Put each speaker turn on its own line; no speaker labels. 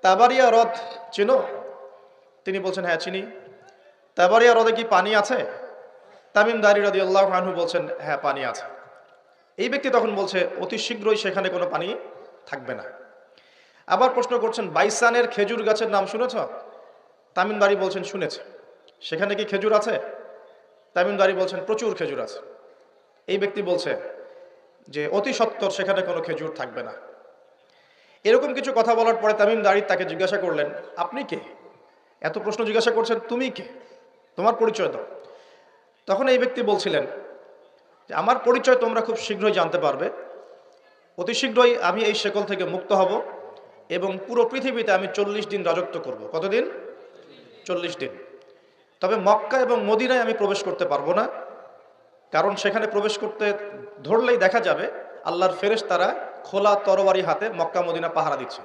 তাবারিয়া হ্রদ চিনো? তিনি বলছেন হ্যাঁ চিনি। তাবারিয়া হ্রদে কি পানি আছে? তামিম দারি রাদিয়াল্লাহু আনহু বলছেন হ্যাঁ পানি আছে। এই ব্যক্তি তখন বলছে অতি শীঘ্রই সেখানে কোনো পানি থাকবে না। আবার প্রশ্ন করছেন বাইসানের খেজুর গাছের নাম শুনেছ? তামিম দারি বলছেন শুনেছে। সেখানে কি খেজুর আছে? তামিম দারি বলছেন প্রচুর খেজুর আছে। এই ব্যক্তি বলছে যে অতি সত্বর সেখানে কোনো খেজুর থাকবে না। এরকম কিছু কথা বলার পরে তামিম দারি তাকে জিজ্ঞাসা করলেন আপনি কে? এত প্রশ্ন জিজ্ঞাসা করছেন, তুমি কে? তোমার পরিচয় দাও। তখন এই ব্যক্তি বলছিলেন যে আমার পরিচয় তোমরা খুব শীঘ্রই জানতে পারবে। অতি শীঘ্রই আমি এই শেকল থেকে মুক্ত হব এবং পুরো পৃথিবীতে আমি 40 দিন রাজত্ব করব। কতদিন? 40 দিন। তবে মক্কা এবং মদিনায় আমি প্রবেশ করতে পারবো না, কারণ সেখানে প্রবেশ করতে ধরলেই দেখা যাবে আল্লাহর ফেরেশতারা খোলা তরবারি হাতে মক্কা মদিনা পাহারা দিচ্ছে।